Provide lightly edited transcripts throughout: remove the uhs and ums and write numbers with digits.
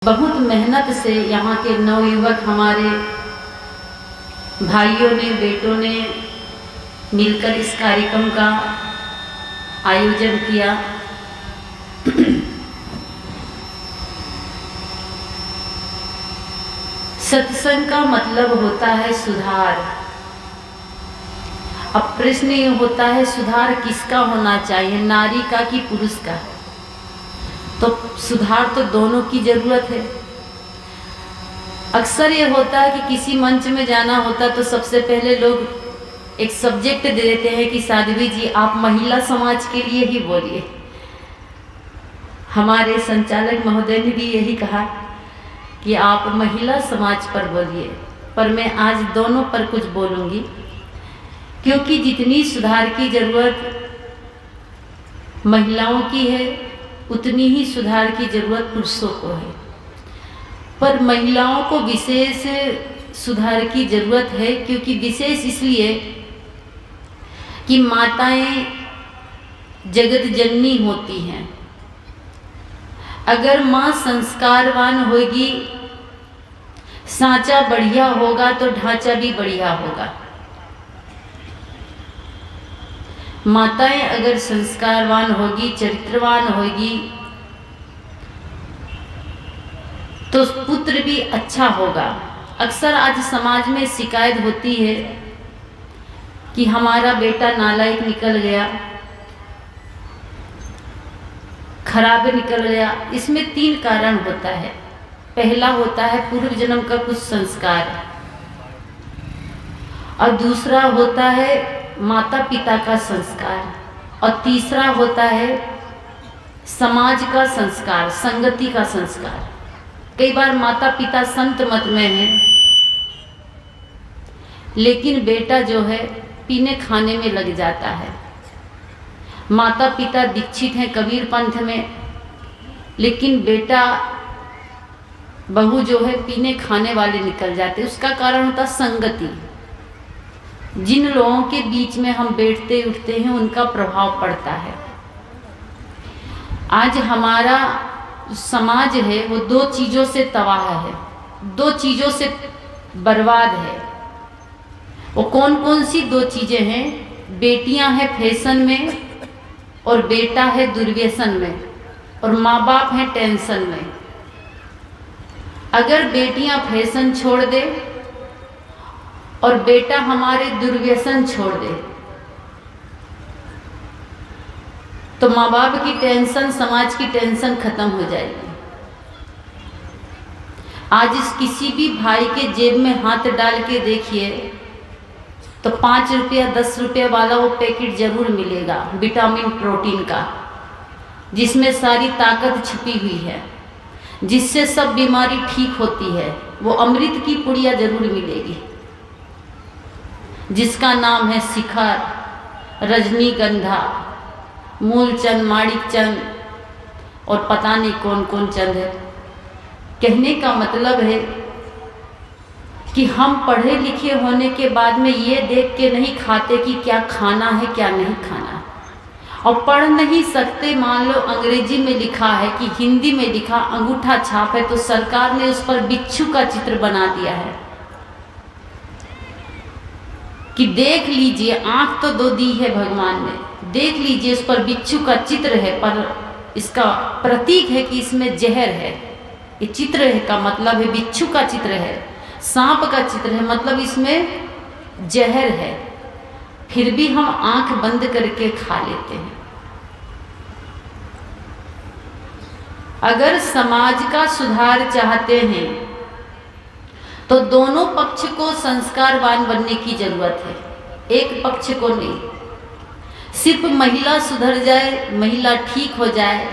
बहुत मेहनत से यहाँ के नवयुवक हमारे भाइयों ने बेटों ने मिलकर इस कार्यक्रम का आयोजन किया। सत्संग का मतलब होता है सुधार। अब प्रश्न ये होता है सुधार किसका होना चाहिए, नारी का कि पुरुष का? तो सुधार तो दोनों की जरूरत है। अक्सर ये होता है कि किसी मंच में जाना होता तो सबसे पहले लोग एक सब्जेक्ट दे देते हैं कि साध्वी जी आप महिला समाज के लिए ही बोलिए। हमारे संचालक महोदय ने भी यही कहा कि आप महिला समाज पर बोलिए, पर मैं आज दोनों पर कुछ बोलूँगी, क्योंकि जितनी सुधार की जरूरत महिलाओं की है उतनी ही सुधार की जरूरत पुरुषों को है। पर महिलाओं को विशेष सुधार की जरूरत है, क्योंकि विशेष इसलिए कि माताएं जगत जननी होती हैं। अगर माँ संस्कारवान होगी, सांचा बढ़िया होगा तो ढांचा भी बढ़िया होगा। माताएं अगर संस्कारवान होगी, चरित्रवान होगी, तो पुत्र भी अच्छा होगा। अक्सर आज समाज में शिकायत होती है कि हमारा बेटा नालायक निकल गया, खराब निकल गया। इसमें 3 कारण होता है। पहला होता है पूर्व जन्म का कुछ संस्कार, और दूसरा होता है माता पिता का संस्कार, और तीसरा होता है समाज का संस्कार, संगति का संस्कार। कई बार माता पिता संत मत में हैं, लेकिन बेटा जो है पीने खाने में लग जाता है। माता पिता दीक्षित हैं कबीर पंथ में, लेकिन बेटा बहू जो है पीने खाने वाले निकल जाते। उसका कारण होता संगति। जिन लोगों के बीच में हम बैठते उठते हैं उनका प्रभाव पड़ता है। आज हमारा समाज है वो 2 चीज़ों से तबाह है, 2 चीज़ों से बर्बाद है। वो कौन कौन सी 2 चीज़ें हैं? बेटियां हैं फैशन में, और बेटा है दुर्व्यसन में, और माँ बाप हैं टेंशन में। अगर बेटियां फैशन छोड़ दे और बेटा हमारे दुर्व्यसन छोड़ दे, तो माँ बाप की टेंशन, समाज की टेंशन खत्म हो जाएगी। आज इस किसी भी भाई के जेब में हाथ डाल के देखिए तो 5 रुपया 10 रुपये वाला वो पैकेट जरूर मिलेगा विटामिन प्रोटीन का, जिसमें सारी ताकत छुपी हुई है, जिससे सब बीमारी ठीक होती है। वो अमृत की पुड़िया जरूर मिलेगी, जिसका नाम है शिखर, रजनीगंधा, मूलचंद, माणिकचंद और पता नहीं कौन कौन चंद है। कहने का मतलब है कि हम पढ़े लिखे होने के बाद में ये देख के नहीं खाते कि क्या खाना है क्या नहीं खाना, और पढ़ नहीं सकते। मान लो अंग्रेजी में लिखा है कि हिंदी में लिखा अंगूठा छाप है, तो सरकार ने उस पर बिच्छू का चित्र बना दिया है कि देख लीजिए, आंख तो 2 दी है भगवान ने, देख लीजिए उस पर बिच्छू का चित्र है, पर इसका प्रतीक है कि इसमें जहर है। ये चित्र है का मतलब है बिच्छू का चित्र है, सांप का चित्र है, मतलब इसमें जहर है। फिर भी हम आंख बंद करके खा लेते हैं। अगर समाज का सुधार चाहते हैं तो दोनों पक्ष को संस्कारवान बनने की जरूरत है, एक पक्ष को नहीं। सिर्फ महिला सुधर जाए, महिला ठीक हो जाए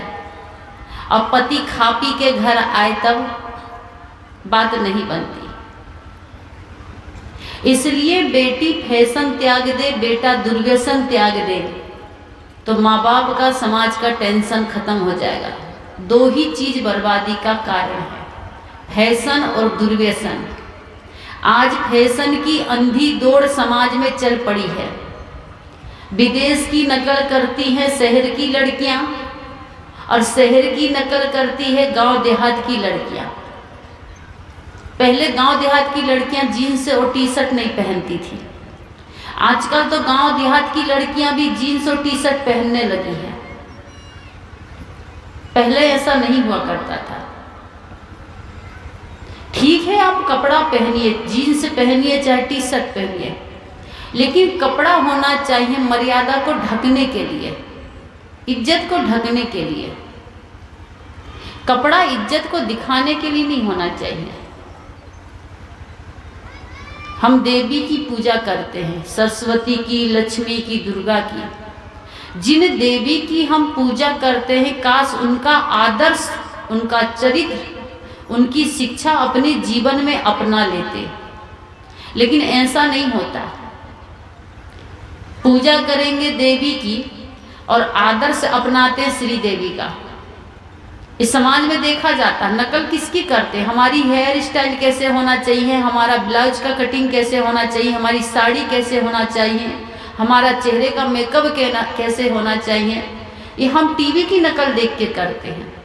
और पति खा पी के घर आए तब बात नहीं बनती। इसलिए बेटी फैशन त्याग दे, बेटा दुर्व्यसन त्याग दे, तो माँ बाप का, समाज का टेंशन खत्म हो जाएगा। 2 ही चीज बर्बादी का कारण है, फैशन और दुर्व्यसन। आज फैशन की अंधी दौड़ समाज में चल पड़ी है। विदेश की नकल करती हैं शहर की लड़कियां, और शहर की नकल करती है गांव देहात की लड़कियां। पहले गांव देहात की लड़कियां जीन्स और टी शर्ट नहीं पहनती थी। आजकल तो गांव देहात की लड़कियां भी जीन्स और टी शर्ट पहनने लगी हैं। पहले ऐसा नहीं हुआ करता था। ठीक है, आप कपड़ा पहनिए, जीन्स पहनिए चाहे टी शर्ट पहनिए, लेकिन कपड़ा होना चाहिए मर्यादा को ढकने के लिए, इज्जत को ढकने के लिए। कपड़ा इज्जत को दिखाने के लिए नहीं होना चाहिए। हम देवी की पूजा करते हैं, सरस्वती की, लक्ष्मी की, दुर्गा की। जिन देवी की हम पूजा करते हैं, काश उनका आदर्श, उनका चरित्र, उनकी शिक्षा अपने जीवन में अपना लेते, लेकिन ऐसा नहीं होता। पूजा करेंगे देवी की और आदर्श अपनाते श्री देवी का। इस समाज में देखा जाता है, नकल किसकी करते हैं? हमारी हेयर स्टाइल कैसे होना चाहिए, हमारा ब्लाउज का कटिंग कैसे होना चाहिए, हमारी साड़ी कैसे होना चाहिए, हमारा चेहरे का मेकअप कैसे होना चाहिए, ये हम टीवी की नकल देख के करते हैं।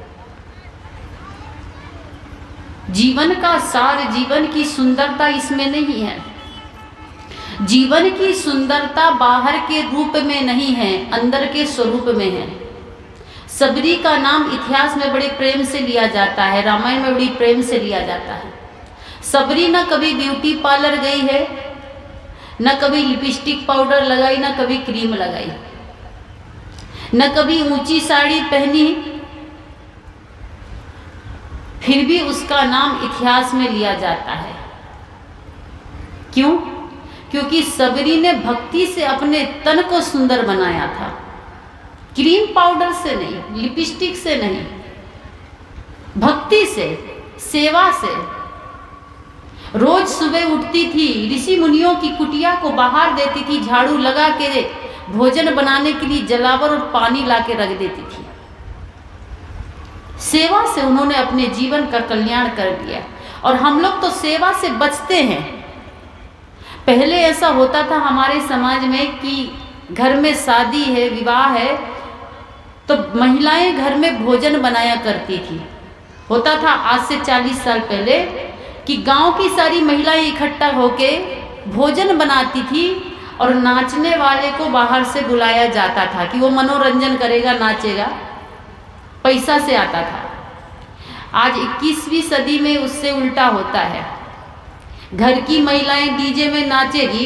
जीवन का सार, जीवन की सुंदरता इसमें नहीं है। जीवन की सुंदरता बाहर के रूप में नहीं है, अंदर के स्वरूप में है। सबरी का नाम इतिहास में बड़े प्रेम से लिया जाता है, रामायण में बड़ी प्रेम से लिया जाता है। सबरी न कभी ब्यूटी पार्लर गई है, न कभी लिपस्टिक पाउडर लगाई, न कभी क्रीम लगाई, न कभी ऊंची साड़ी पहनी, फिर भी उसका नाम इतिहास में लिया जाता है। क्यों? क्योंकि सबरी ने भक्ति से अपने तन को सुंदर बनाया था, क्रीम पाउडर से नहीं, लिपस्टिक से नहीं, भक्ति से, सेवा से। रोज सुबह उठती थी, ऋषि मुनियों की कुटिया को बाहर देती थी, झाड़ू लगा के भोजन बनाने के लिए जलावर और पानी ला के रख देती थी। सेवा से उन्होंने अपने जीवन का कल्याण कर दिया। और हम लोग तो सेवा से बचते हैं। पहले ऐसा होता था हमारे समाज में कि घर में शादी है, विवाह है, तो महिलाएं घर में भोजन बनाया करती थी। होता था आज से 40 साल पहले कि गांव की सारी महिलाएं इकट्ठा होके भोजन बनाती थी और नाचने वाले को बाहर से बुलाया जाता था कि वो मनोरंजन करेगा, नाचेगा, पैसा से आता था। आज 21वीं सदी में उससे उल्टा होता है। घर की महिलाएं डीजे में नाचेगी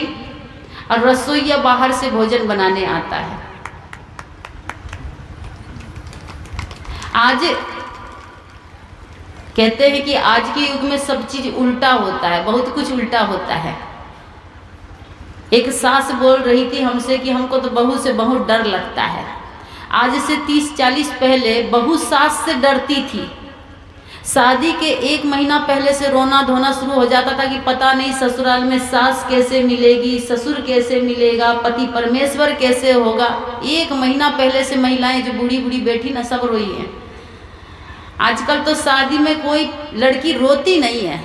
और रसोइया बाहर से भोजन बनाने आता है। आज कहते हैं कि आज के युग में सब चीज उल्टा होता है, बहुत कुछ उल्टा होता है। एक सास बोल रही थी हमसे कि हमको तो बहू से बहुत डर लगता है। आज से 30-40 पहले बहू सास से डरती थी। शादी के 1 महीना पहले से रोना धोना शुरू हो जाता था कि पता नहीं ससुराल में सास कैसे मिलेगी, ससुर कैसे मिलेगा, पति परमेश्वर कैसे होगा। 1 महीना पहले से महिलाएं जो बूढ़ी बूढ़ी बैठी ना, सब रोई हैं। आजकल तो शादी में कोई लड़की रोती नहीं है,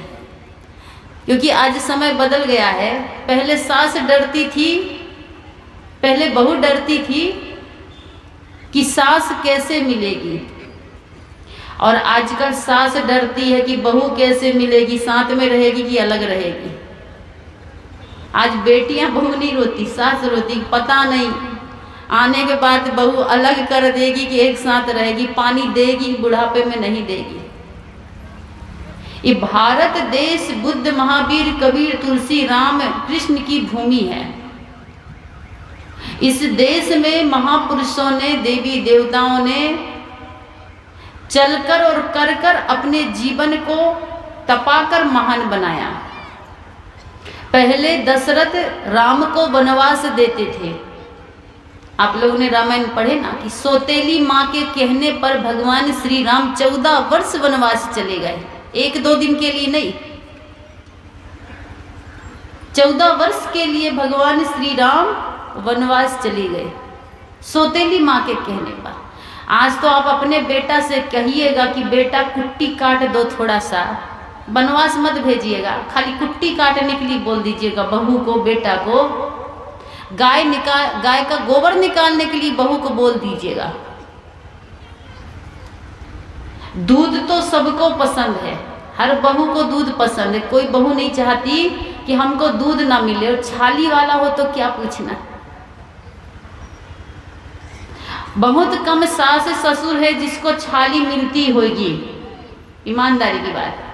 क्योंकि आज समय बदल गया है। पहले सास डरती थी, पहले बहू डरती थी कि सास कैसे मिलेगी, और आजकल सास डरती है कि बहू कैसे मिलेगी, साथ में रहेगी कि अलग रहेगी। आज बेटियां बहू नहीं रोती, सास रोती, पता नहीं आने के बाद बहू अलग कर देगी कि एक साथ रहेगी, पानी देगी बुढ़ापे में नहीं देगी। ये भारत देश बुद्ध, महावीर, कबीर, तुलसी, राम, कृष्ण की भूमि है। इस देश में महापुरुषों ने, देवी देवताओं ने चलकर और कर कर अपने जीवन को तपाकर महान बनाया। पहले दशरथ राम को वनवास देते थे। आप लोगों ने रामायण पढ़े ना कि सौतेली माँ के कहने पर भगवान श्री राम 14 वर्ष वनवास चले गए, 1-2 दिन के लिए नहीं, 14 वर्ष के लिए भगवान श्री राम वनवास चले गए सौतेली माँ के कहने पर। आज तो आप अपने बेटा से कहिएगा कि बेटा कुट्टी काट दो, थोड़ा सा वनवास मत भेजिएगा, खाली कुट्टी काटने के लिए बोल दीजिएगा बहू को, बेटा को। गाय का गोबर निकालने के लिए बहू को बोल दीजिएगा। दूध तो सबको पसंद है, हर बहू को दूध पसंद है, कोई बहू नहीं चाहती कि हमको दूध ना मिले, और छाली वाला हो तो क्या पूछना। बहुत कम सास ससुर है जिसको छाली मिलती होगी, ईमानदारी की बात।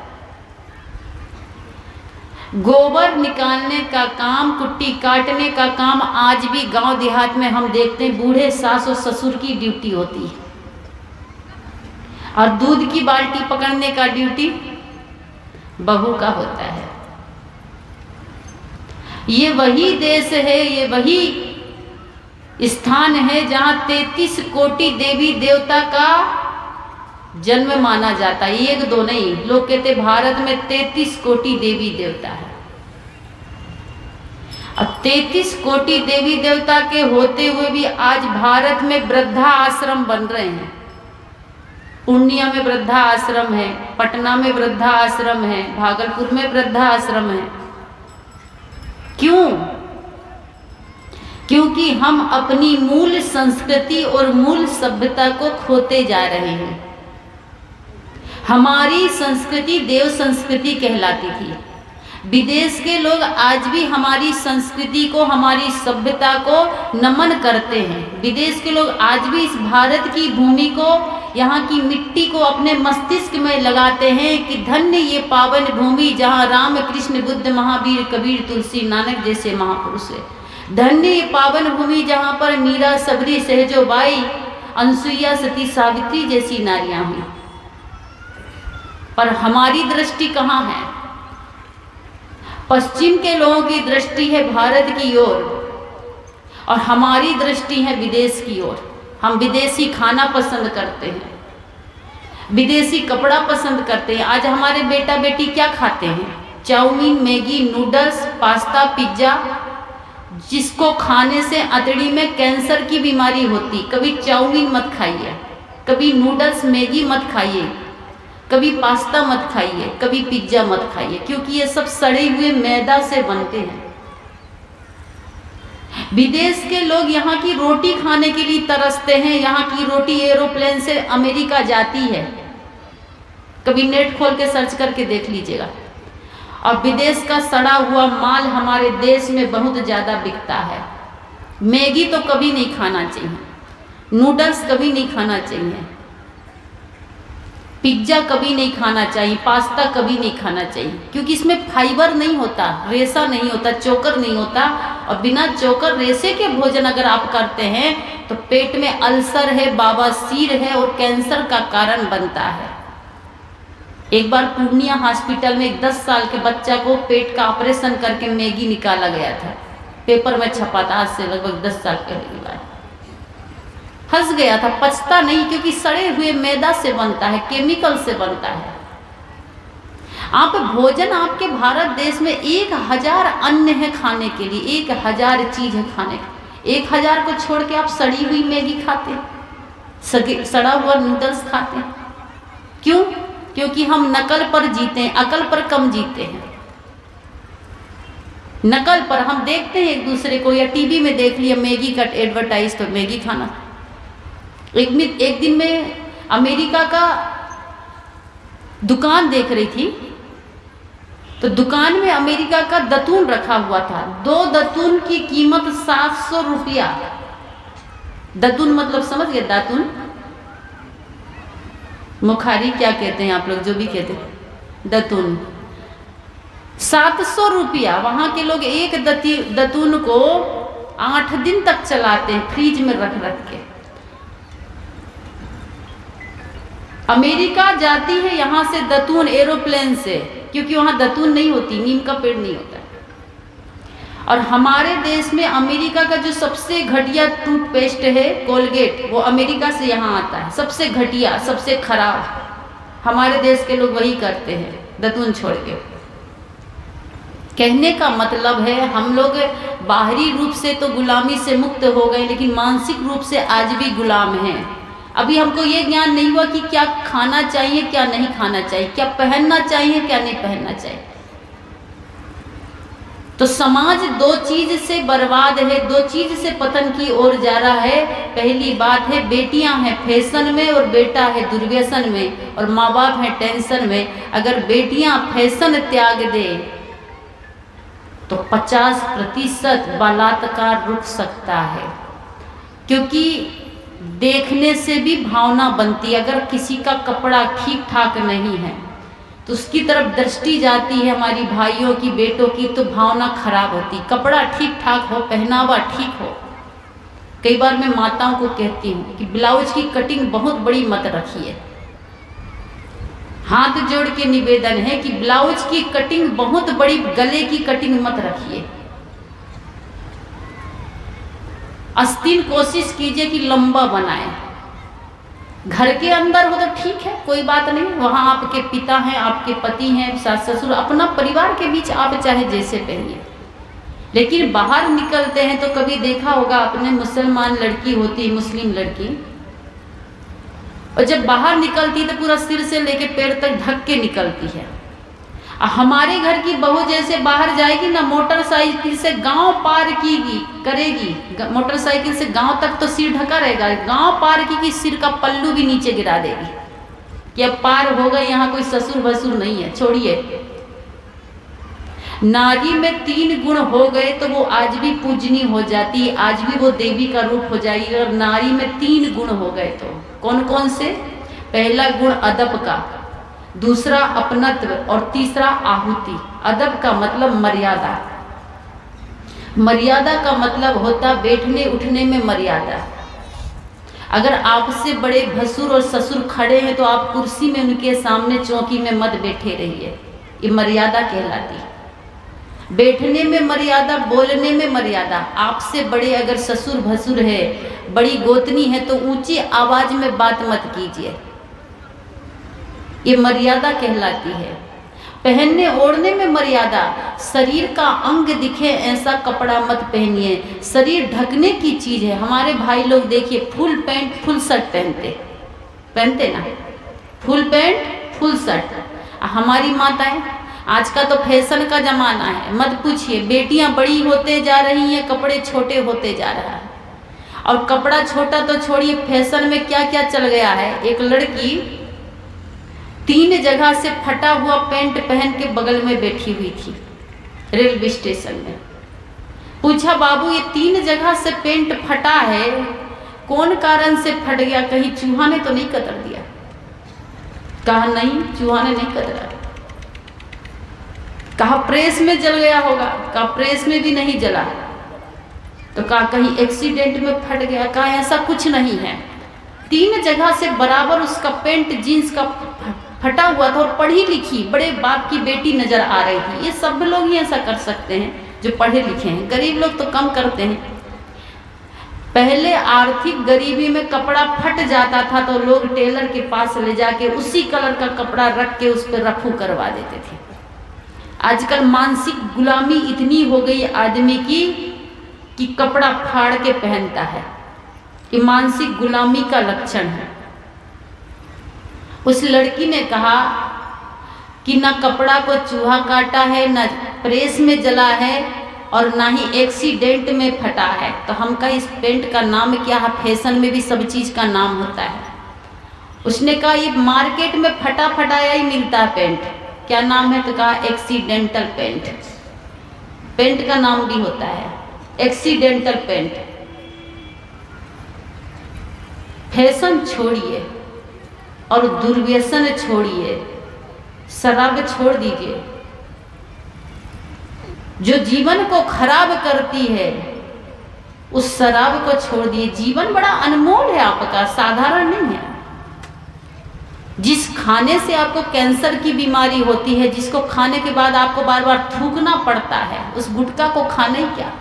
गोबर निकालने का काम, कुट्टी काटने का काम आज भी गांव देहात में हम देखते हैं बूढ़े सास और ससुर की ड्यूटी होती है, और दूध की बाल्टी पकड़ने का ड्यूटी बहू का होता है। ये वही देश है, ये वही स्थान है जहां 33 कोटि देवी देवता का जन्म माना जाता है। एक दो नहीं, लोग कहते भारत में 33 कोटि देवी देवता है, और 33 कोटि देवी देवता के होते हुए भी आज भारत में वृद्धा आश्रम बन रहे हैं। पूर्णिया में वृद्धा आश्रम है, पटना में वृद्धा आश्रम है, भागलपुर में वृद्धा आश्रम है। क्यों? क्योंकि हम अपनी मूल संस्कृति और मूल सभ्यता को खोते जा रहे हैं। हमारी संस्कृति देव संस्कृति कहलाती थी। विदेश के लोग आज भी हमारी संस्कृति को, हमारी सभ्यता को नमन करते हैं। विदेश के लोग आज भी इस भारत की भूमि को, यहाँ की मिट्टी को अपने मस्तिष्क में लगाते हैं कि धन्य ये पावन भूमि जहाँ राम कृष्ण बुद्ध महावीर कबीर तुलसी नानक जैसे महापुरुष है। धन्य ये पावन भूमि जहाँ पर मीरा सबरी सहजोबाई अनसुईया सती सावित्री जैसी नारियां हुई। पर हमारी दृष्टि कहाँ है? पश्चिम के लोगों की दृष्टि है भारत की ओर, और हमारी दृष्टि है विदेश की ओर। हम विदेशी खाना पसंद करते हैं, विदेशी कपड़ा पसंद करते हैं। आज हमारे बेटा बेटी क्या खाते हैं? Chow mein, Maggi, noodles, pasta, pizza, जिसको खाने से अतड़ी में कैंसर की बीमारी होती। कभी चाउमीन मत खाइए, कभी नूडल्स मैगी मत खाइए, कभी पास्ता मत खाइए, कभी पिज्जा मत खाइए, क्योंकि ये सब सड़े हुए मैदा से बनते हैं। विदेश के लोग यहाँ की रोटी खाने के लिए तरसते हैं। यहाँ की रोटी एरोप्लेन से अमेरिका जाती है, कभी नेट खोल के सर्च करके देख लीजिएगा। और विदेश का सड़ा हुआ माल हमारे देश में बहुत ज़्यादा बिकता है। मैगी तो कभी नहीं खाना चाहिए, नूडल्स कभी नहीं खाना चाहिए, पिज्ज़ा कभी नहीं खाना चाहिए, पास्ता कभी नहीं खाना चाहिए, क्योंकि इसमें फाइबर नहीं होता, रेशा नहीं होता, चोकर नहीं होता। और बिना चोकर रेशे के भोजन अगर आप करते हैं तो पेट में अल्सर है, बवासीर है और कैंसर का कारण बनता है। एक बार पूर्णिया हॉस्पिटल में एक 10 साल के बच्चा को पेट का ऑपरेशन करके मैगी निकाला गया था, पेपर में छपा था, आज से लगभग 10 साल पहले की बात। हंस गया था, पचता नहीं, क्योंकि सड़े हुए मैदा से बनता है, केमिकल से बनता है। आप भोजन, आपके भारत देश में 1000 अन्न है खाने के लिए, 1000 चीज है खाने के। 1000 को छोड़ के आप सड़ी हुई मैगी खाते हैं, सड़ा हुआ नूडल्स खाते हैं। क्यों? क्योंकि हम नकल पर जीते हैं, अकल पर कम जीते हैं। नकल पर हम देखते हैं एक दूसरे को, या टीवी में देख लिया मैगी का एडवर्टाइज तो मैगी खाना। एक दिन में अमेरिका का दुकान देख रही थी, तो दुकान में अमेरिका का दतून रखा हुआ था। 2 दतून की कीमत 700 रुपया। दतून मतलब समझ गए? दातून, मुखारी क्या कहते हैं आप लोग, जो भी कहते हैं, दतून। 700 रुपया। वहां के लोग एक दतून को 8 दिन तक चलाते हैं, फ्रिज में रख रख के। अमेरिका जाती है यहाँ से दतून एरोप्लेन से, क्योंकि वहाँ दतून नहीं होती, नीम का पेड़ नहीं होता। और हमारे देश में अमेरिका का जो सबसे घटिया टूथपेस्ट है कोलगेट, वो अमेरिका से यहाँ आता है, सबसे घटिया, सबसे खराब। हमारे देश के लोग वही करते हैं, दतून छोड़ के। कहने का मतलब है हम लोग बाहरी रूप से तो गुलामी से मुक्त हो गए, लेकिन मानसिक रूप से आज भी गुलाम हैं। अभी हमको ये ज्ञान नहीं हुआ कि क्या खाना चाहिए, क्या नहीं खाना चाहिए, क्या पहनना चाहिए, क्या नहीं पहनना चाहिए। तो समाज दो चीज से बर्बाद है, दो चीज से पतन की ओर जा रहा है। पहली बात है बेटियां हैं फैशन में और बेटा है दुर्व्यसन में, और माँ बाप हैं टेंशन में। अगर बेटियां फैशन त्याग दे तो 50% बलात्कार रुक सकता है, क्योंकि देखने से भी भावना बनती है। अगर किसी का कपड़ा ठीक ठाक नहीं है तो उसकी तरफ दृष्टि जाती है हमारी भाइयों की, बेटों की, तो भावना खराब होती। कपड़ा ठीक ठाक हो, पहनावा ठीक हो। कई बार मैं माताओं को कहती हूँ कि ब्लाउज की कटिंग बहुत बड़ी मत रखिए। हाथ जोड़ के निवेदन है कि ब्लाउज की कटिंग बहुत बड़ी, गले की कटिंग मत रखिए। आस्तीन कोशिश कीजिए कि लंबा बनाए। घर के अंदर हो तो ठीक है, कोई बात नहीं, वहां आपके पिता हैं, आपके पति हैं, सास ससुर, अपना परिवार के बीच आप चाहे जैसे पहनिए। लेकिन बाहर निकलते हैं तो कभी देखा होगा आपने, मुसलमान लड़की होती है, मुस्लिम लड़की, और जब बाहर निकलती तो पूरा सिर से लेके पैर तक ढक के निकलती है। हमारे घर की बहू जैसे बाहर जाएगी ना, मोटरसाइकिल से गांव पार करेगी, मोटरसाइकिल से गांव तक तो सिर ढका रहेगा, गांव पार की सिर का पल्लू भी नीचे गिरा देगी कि अब पार हो गए, यहाँ कोई ससुर भसुर नहीं है, छोड़िए। नारी में 3 गुण हो गए तो वो आज भी पूजनीय हो जाती है, आज भी वो देवी का रूप हो जाएगी। और नारी में 3 गुण हो गए तो कौन कौन से? पहला गुण अदब का, दूसरा अपनत्व, और तीसरा आहुति। अदब का मतलब मर्यादा। मर्यादा का मतलब होता बैठने उठने में मर्यादा। अगर आपसे बड़े भसुर और ससुर खड़े हैं तो आप कुर्सी में उनके सामने चौकी में मत बैठे रहिए, ये मर्यादा कहलाती है। बैठने में मर्यादा, बोलने में मर्यादा। आपसे बड़े अगर ससुर भसुर है, बड़ी गोतनी है, तो ऊंची आवाज में बात मत कीजिए, ये मर्यादा कहलाती है। पहनने ओढ़ने में मर्यादा, शरीर का अंग दिखे ऐसा कपड़ा मत पहनिए, शरीर ढकने की चीज है। हमारे भाई लोग देखिए फुल पैंट फुल शर्ट पहनते ना, फुल पैंट फुल शर्ट। हमारी माताएं, आज का तो फैशन का जमाना है, मत पूछिए, बेटियां बड़ी होते जा रही हैं, कपड़े छोटे होते जा रहा है। और कपड़ा छोटा तो छोड़िए, फैशन में क्या क्या चल गया है। एक लड़की 3 जगह से फटा हुआ पैंट पहन के बगल में बैठी हुई थी रेलवे स्टेशन में। पूछा, बाबू ये 3 जगह से पैंट फटा है, कौन कारण से फट गया, कहीं चूहा ने तो नहीं कतर दिया? कहा नहीं, चूहा ने नहीं कतरा। कहा प्रेस में जल गया होगा, कहा प्रेस में भी नहीं जला। तो कहा कहीं एक्सीडेंट में फट गया, कहा ऐसा कुछ नहीं है। 3 जगह से बराबर उसका पैंट जीन्स का फटा हुआ था, और पढ़ी लिखी बड़े बाप की बेटी नजर आ रही थी। ये सब लोग ही ऐसा कर सकते हैं जो पढ़े लिखे हैं, गरीब लोग तो कम करते हैं। पहले आर्थिक गरीबी में कपड़ा फट जाता था तो लोग टेलर के पास ले जाके उसी कलर का कपड़ा रख के उस पर रफू करवा देते थे। आजकल मानसिक गुलामी इतनी हो गई आदमी की कि कपड़ा फाड़ के पहनता है, कि मानसिक गुलामी का लक्षण है। उस लड़की ने कहा कि ना कपड़ा को चूहा काटा है, ना प्रेस में जला है, और ना ही एक्सीडेंट में फटा है। तो हम कहा इस पेंट का नाम क्या है? फैशन में भी सब चीज का नाम होता है। उसने कहा ये मार्केट में फटा फटाया ही मिलता है पेंट, क्या नाम है? तो कहा एक्सीडेंटल पेंट। पेंट का नाम भी होता है एक्सीडेंटल पेंट। फैशन छोड़िए और दुर्व्यसन छोड़िए, शराब छोड़ दीजिए। जो जीवन को खराब करती है उस शराब को छोड़ दिए। जीवन बड़ा अनमोल है आपका, साधारण नहीं है। जिस खाने से आपको कैंसर की बीमारी होती है, जिसको खाने के बाद आपको बार बार थूकना पड़ता है, उस गुटखा को खाना ही क्या,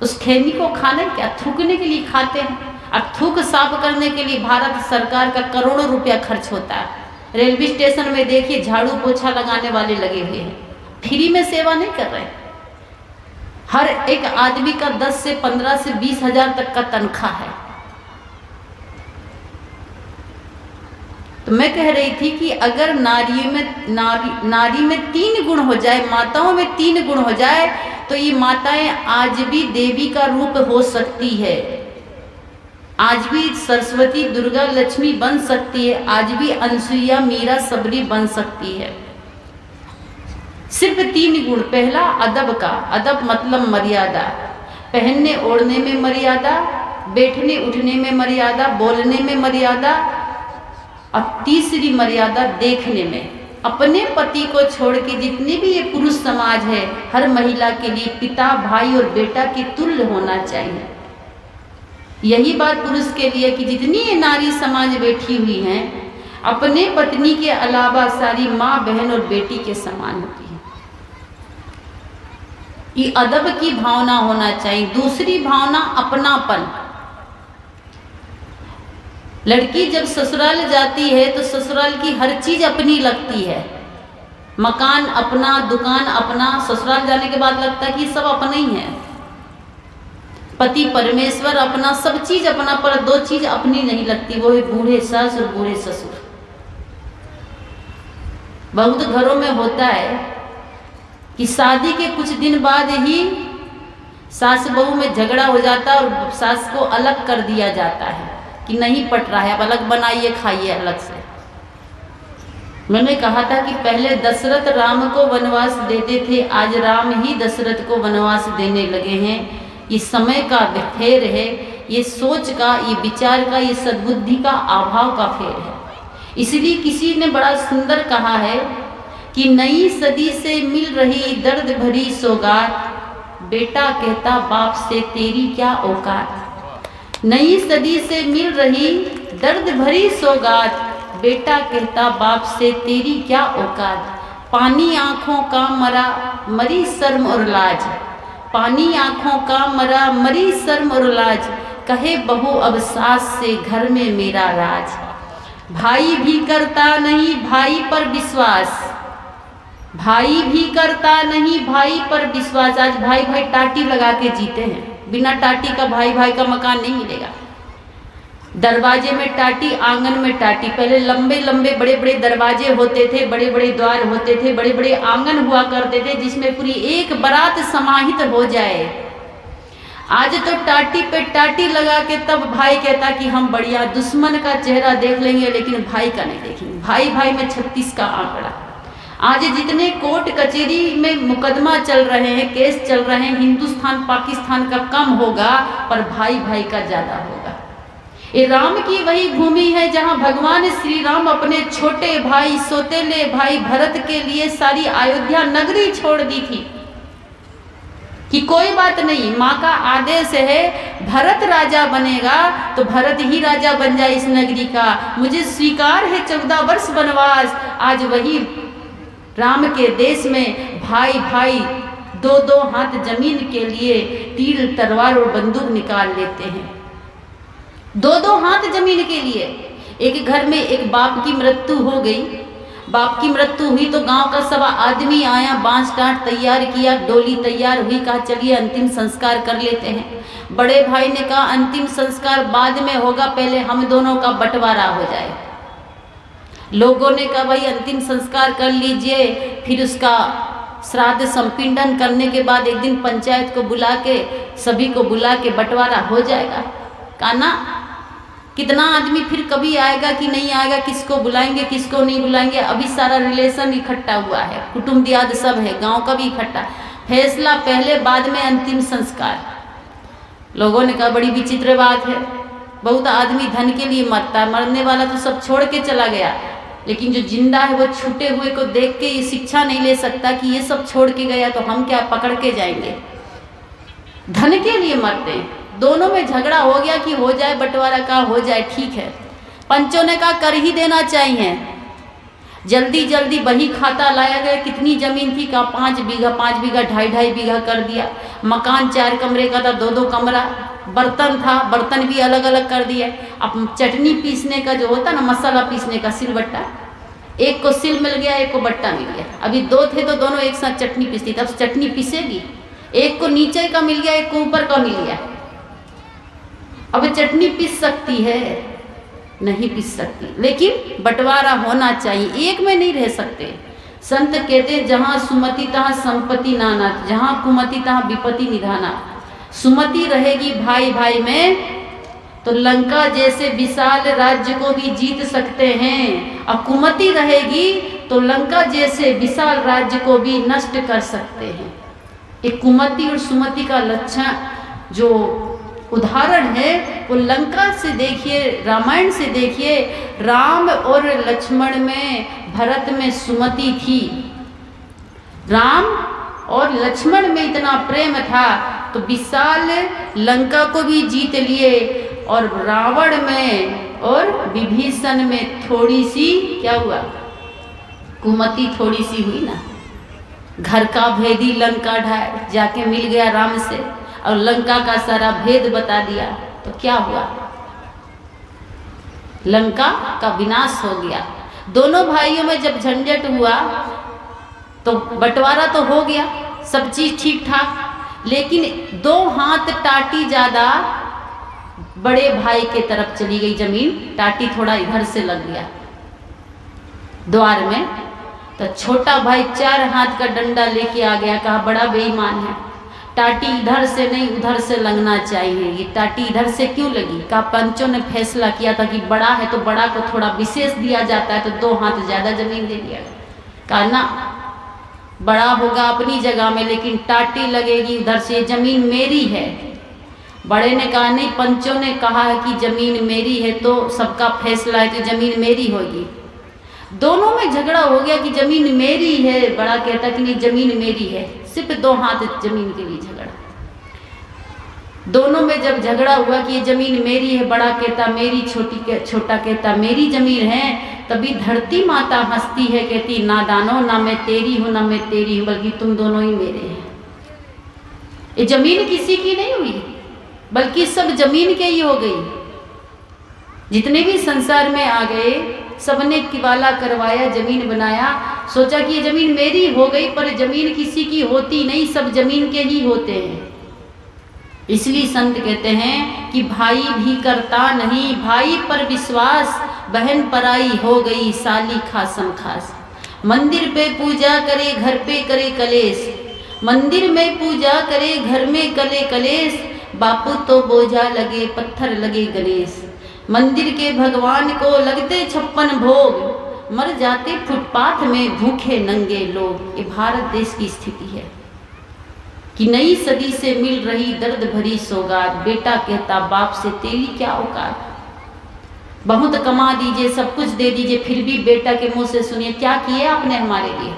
उस खैनी को खाना ही क्या, थूकने के लिए खाते हैं। अब थूक साफ करने के लिए भारत सरकार का करोड़ों रुपया खर्च होता है। रेलवे स्टेशन में देखिए झाड़ू पोछा लगाने वाले लगे हुए हैं, फ्री में सेवा नहीं कर रहे। हर एक आदमी का 10 से 15 से 20 हजार तक का तनख्वाह है। तो मैं कह रही थी कि अगर नारी में 3 गुण हो जाए, माताओं में 3 गुण हो जाए, तो ये माताएं आज भी देवी का रूप हो सकती है, आज भी सरस्वती दुर्गा लक्ष्मी बन सकती है, आज भी अनसुईया मीरा सबरी बन सकती है। सिर्फ 3 गुण। पहला अदब का, अदब मतलब मर्यादा, पहनने ओढ़ने में मर्यादा, बैठने उठने में मर्यादा, बोलने में मर्यादा, और तीसरी मर्यादा देखने में। अपने पति को छोड़ के जितने भी ये पुरुष समाज है, हर महिला के लिए पिता, भाई और बेटा के तुल्य होना चाहिए। यही बात पुरुष के लिए कि जितनी ये नारी समाज बैठी हुई हैं, अपने पत्नी के अलावा सारी माँ, बहन और बेटी के समान होती है। ये अदब की भावना होना चाहिए। दूसरी भावना अपनापन। लड़की जब ससुराल जाती है तो ससुराल की हर चीज अपनी लगती है, मकान अपना, दुकान अपना। ससुराल जाने के बाद लगता है कि सब अपना ही है, पति परमेश्वर अपना, सब चीज अपना, पर 2 चीज अपनी नहीं लगती, वो है बूढ़े सास और बूढ़े ससुर। बहुत घरों में होता है कि शादी के कुछ दिन बाद ही सास बहू में झगड़ा हो जाता है और सास को अलग कर दिया जाता है कि नहीं पट रहा है, अब अलग बनाइए, खाइए अलग से। मैंने कहा था कि पहले दशरथ राम को वनवास देते थे, आज राम ही दशरथ को वनवास देने लगे हैं। ये समय का फेर है, ये सोच का, ये विचार का, ये सद्बुद्धि का अभाव का फेर है। इसलिए किसी ने बड़ा सुंदर कहा है कि नई सदी से मिल रही दर्द भरी सौगात, बेटा कहता बाप से तेरी क्या औकात। नई सदी से मिल रही दर्द भरी सौगात, बेटा कहता बाप से तेरी क्या औकात। पानी आँखों का मरा, मरी शर्म और लाज, पानी आँखों का मरा, मरी शर्म और लाज, कहे बहू अब सास से घर में मेरा राज। भाई भी करता नहीं भाई पर विश्वास, भाई भी करता नहीं भाई पर विश्वास। आज भाई भाई टाटी लगा के जीते हैं, बिना टाटी का भाई भाई का मकान नहीं मिलेगा। दरवाजे में टाटी, आंगन में टाटी। पहले लंबे लंबे बड़े बड़े दरवाजे होते थे, बड़े बड़े द्वार होते थे, बड़े बड़े आंगन हुआ करते थे जिसमें पूरी एक बारात समाहित हो जाए। आज तो टाटी पे टाटी लगा के तब भाई कहता कि हम बढ़िया, दुश्मन का चेहरा देख लेंगे लेकिन भाई का नहीं देखेंगे। भाई भाई में 36 का आंकड़ा। आज जितने कोर्ट कचहरी में मुकदमा चल रहे हैं, केस चल रहे हैं, हिंदुस्तान पाकिस्तान का कम होगा पर भाई भाई का ज्यादा होगा। ये राम की वही भूमि है जहां भगवान श्री राम अपने छोटे भाई, सौतेले भाई भरत के लिए सारी अयोध्या नगरी छोड़ दी थी कि कोई बात नहीं, माँ का आदेश है, भरत राजा बनेगा तो भरत ही राजा बन जाए इस नगरी का। मुझे स्वीकार है 14 वर्ष वनवास। आज वही राम के देश में भाई भाई 2-2 हाथ जमीन के लिए तीर, तलवार और बंदूक निकाल लेते हैं। 2-2 हाथ जमीन के लिए। एक घर में एक बाप की मृत्यु हो गई, बाप की मृत्यु हुई तो गांव का सब आदमी आया, बांस काट तैयार किया, डोली तैयार हुई, कहा चलिए अंतिम संस्कार कर लेते हैं। बड़े भाई ने कहा अंतिम संस्कार बाद में होगा, पहले हम दोनों का बंटवारा हो जाए। लोगों ने कहा भाई अंतिम संस्कार कर लीजिए, फिर उसका श्राद्ध संपिंडन करने के बाद एक दिन पंचायत को बुला के, सभी को बुला के बंटवारा हो जाएगा। कहा ना, कितना आदमी फिर कभी आएगा कि नहीं आएगा, किसको बुलाएंगे किसको नहीं बुलाएंगे। अभी सारा रिलेशन इकट्ठा हुआ है, कुटुंब दियाद सब है, गांव का भी इकट्ठा। फैसला पहले, बाद में अंतिम संस्कार। लोगों ने कहा बड़ी विचित्र बात है, बहुत आदमी धन के लिए मरता है, मरने वाला तो सब छोड़ के चला गया, लेकिन जो जिंदा है वो छूटे हुए को देख के ये शिक्षा नहीं ले सकता कि ये सब छोड़ के गया तो हम क्या पकड़ के जाएंगे। धन के लिए मरते हैं। दोनों में झगड़ा हो गया कि हो जाए बंटवारा का, हो जाए ठीक है। पंचों ने कहा कर ही देना चाहिए। जल्दी जल्दी बही खाता लाया गया, कितनी जमीन थी, कहा 5 बीघा 5 बीघा 2.5 बीघा कर दिया। मकान 4 कमरे का था, 2-2 कमरा। बर्तन था, बर्तन भी अलग अलग कर दिए। अब चटनी पीसने का जो होता ना, मसाला पीसने का सिलबट्टा, एक को सिल मिल गया, एक को बट्टा मिल गया। अभी 2 थे तो दोनों एक साथ चटनी पीसती, तब चटनी पीसेगी। एक को नीचे का मिल गया, एक को ऊपर का मिल गया। अब चटनी पीस सकती है? नहीं पीस सकती, लेकिन बंटवारा होना चाहिए, एक में नहीं रह सकते। संत कहते हैं जहाँ सुमति तहाँ संपत्ति नाना, जहाँ कुमति तहाँ विपत्ति निधाना। सुमति रहेगी भाई भाई में तो लंका जैसे विशाल राज्य को भी जीत सकते हैं, और कुमति रहेगी तो लंका जैसे विशाल राज्य को भी नष्ट कर सकते हैं। एक कुमति और सुमति का लक्षण जो उदाहरण है वो लंका से देखिए, रामायण से देखिए। राम और लक्ष्मण में, भरत में सुमति थी। राम और लक्ष्मण में इतना प्रेम था तो विशाल लंका को भी जीत लिए, और रावण में और विभीषण में थोड़ी सी क्या हुआ, कुमति थोड़ी सी हुई ना। घर का भेदी लंका ढाए जाके मिल गया राम से और लंका का सारा भेद बता दिया, तो क्या हुआ, लंका का विनाश हो गया। दोनों भाइयों में जब झंझट हुआ तो बंटवारा तो हो गया, सब चीज ठीक ठाक, लेकिन दो हाथ टाटी ज्यादा बड़े भाई के तरफ चली गई जमीन, टाटी थोड़ा इधर से लग गया द्वार में। तो छोटा भाई 4 हाथ का डंडा लेके आ गया, कहा बड़ा बेईमान है, टाटी इधर से नहीं उधर से लगना चाहिए, ये टाटी इधर से क्यों लगी। कहा पंचों ने फैसला किया था कि बड़ा है तो बड़ा को थोड़ा विशेष दिया जाता है, तो 2 हाथ ज्यादा जमीन दे दिया। कहा ना, बड़ा होगा अपनी जगह में लेकिन टाटी लगेगी उधर से, ये जमीन मेरी है। बड़े ने कहा नहीं, पंचों ने कहा है कि जमीन मेरी है तो सबका फैसला है तो जमीन मेरी होगी। दोनों में झगड़ा हो गया कि जमीन मेरी है, बड़ा कहता कि नहीं जमीन मेरी है, सिर्फ 2 हाथ जमीन के लिए झगड़ा। दोनों में जब झगड़ा हुआ कि ये जमीन मेरी है, बड़ा कहता मेरी, छोटा कहता मेरी जमीन है, तभी धरती माता हंसती है, कहती नादानो, ना मैं तेरी हूं ना मैं तेरी हूं, बल्कि तुम दोनों ही मेरे हैं। ये जमीन किसी की नहीं हुई बल्कि सब जमीन के ही हो गई। जितने भी संसार में आ गए सबने किवाला करवाया, जमीन बनाया, सोचा कि ये जमीन मेरी हो गई, पर जमीन किसी की होती नहीं, सब जमीन के ही होते हैं। इसलिए संत कहते हैं कि भाई भी करता नहीं, भाई पर विश्वास, बहन पराई हो गई, साली खासम खास। मंदिर पे पूजा करे घर पे करे कलेश, मंदिर में पूजा करे घर में कले कलेश, बापू तो बोझा लगे पत्थर लगे गणेश। मंदिर के भगवान को लगते 56 भोग, मर जाते फुटपाथ में भूखे नंगे लोग। ये भारत देश की स्थिति है कि नई सदी से मिल रही दर्द भरी सौगात। बेटा कहता बाप से तेरी क्या औकात, बहुत कमा दीजिए सब कुछ दे दीजिए, फिर भी बेटा के मुंह से सुनिए क्या किए आपने हमारे लिए,